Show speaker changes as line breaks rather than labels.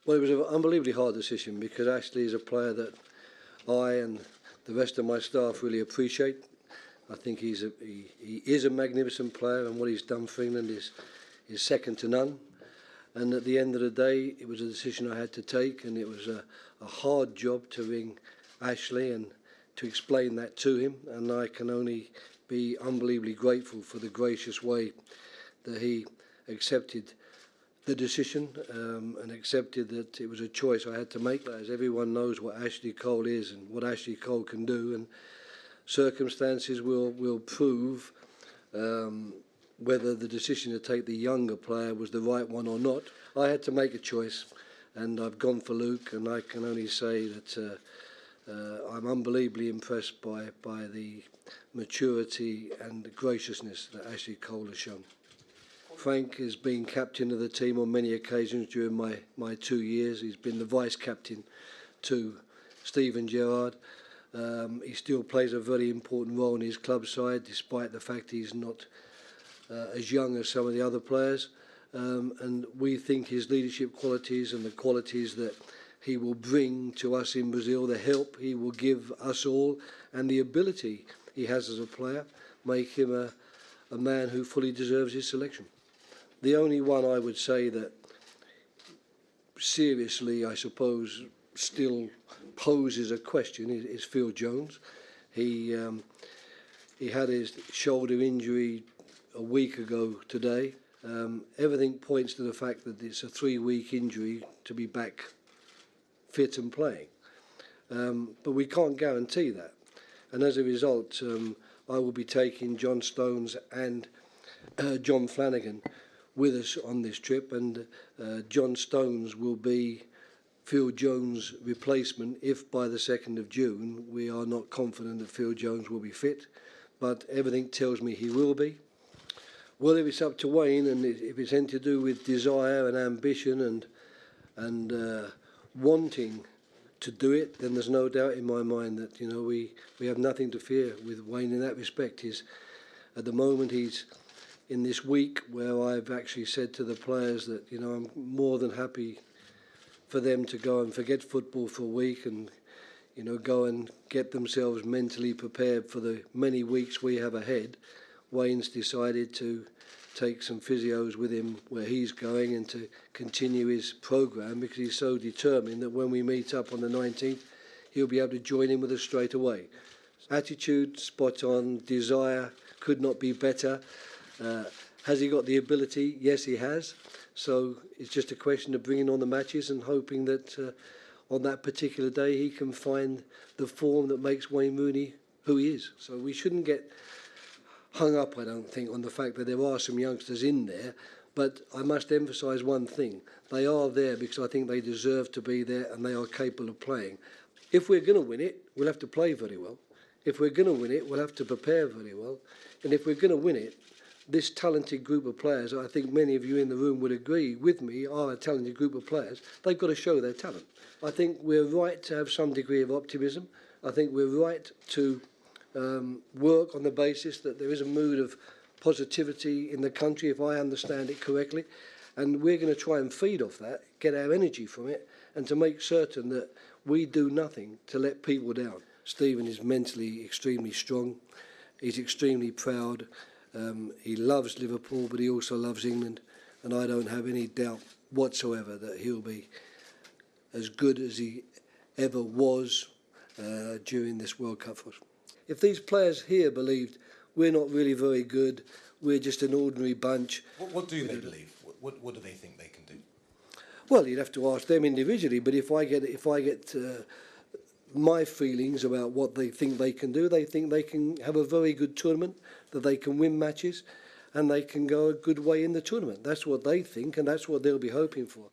Well, it was an unbelievably hard decision because Ashley is a player that I and the rest of my staff really appreciate. I think he is a magnificent player, and what he's done for England is second to none. And at the end of the day, it was a decision I had to take, and it was a hard job to ring Ashley and to explain that to him. And I can only be unbelievably grateful for the gracious way that he accepted the decision and accepted that it was a choice I had to make. As everyone knows what Ashley Cole is and what Ashley Cole can do, and circumstances will prove whether the decision to take the younger player was the right one or not. I had to make a choice, and I've gone for Luke, and I can only say that I'm unbelievably impressed by the maturity and the graciousness that Ashley Cole has shown. Frank has been captain of the team on many occasions during my 2 years. He's been the vice-captain to Steven Gerrard. He still plays a very important role in his club side, despite the fact he's not as young as some of the other players. And we think his leadership qualities and the qualities that he will bring to us in Brazil, the help he will give us all, and the ability he has as a player, make him a man who fully deserves his selection. The only one I would say that seriously, I suppose, still poses a question is Phil Jones. He had his shoulder injury a week ago today. Everything points to the fact that it's a 3-week injury to be back fit and playing. But we can't guarantee that. And as a result, I will be taking John Stones and John Flanagan with us on this trip, and John Stones will be Phil Jones' replacement if by the 2nd of June we are not confident that Phil Jones will be fit, but everything tells me he will be. Whether it's up to Wayne, and if it's anything to do with desire and ambition and wanting to do it, then there's no doubt in my mind that we have nothing to fear with Wayne in that respect. At the moment he's in this week where I've actually said to the players that I'm more than happy for them to go and forget football for a week and go and get themselves mentally prepared for the many weeks we have ahead. Wayne's decided to take some physios with him where he's going and to continue his programme because he's so determined that when we meet up on the 19th, he'll be able to join in with us straight away. Attitude, spot on. Desire could not be better. Has he got the ability? Yes, he has. So it's just a question of bringing on the matches and hoping that on that particular day he can find the form that makes Wayne Rooney who he is. So we shouldn't get hung up, I don't think, on the fact that there are some youngsters in there, but I must emphasise one thing. They are there because I think they deserve to be there and they are capable of playing. If we're going to win it, we'll have to play very well. If we're going to win it, we'll have to prepare very well. And if we're going to win it, this talented group of players, I think many of you in the room would agree with me, are a talented group of players. They've got to show their talent. I think we're right to have some degree of optimism. I think we're right to work on the basis that there is a mood of positivity in the country, if I understand it correctly, and we're going to try and feed off that, get our energy from it, and to make certain that we do nothing to let people down. Steven is mentally extremely strong. He's extremely proud. He loves Liverpool, but he also loves England, and I don't have any doubt whatsoever that he'll be as good as he ever was during this World Cup for us. If these players here believed we're not really very good, we're just an ordinary bunch.
What do they believe? What do they think they can do?
Well, you'd have to ask them individually. But if I get my feelings about what they think they can do, they think they can have a very good tournament, that they can win matches, and they can go a good way in the tournament. That's what they think, and that's what they'll be hoping for.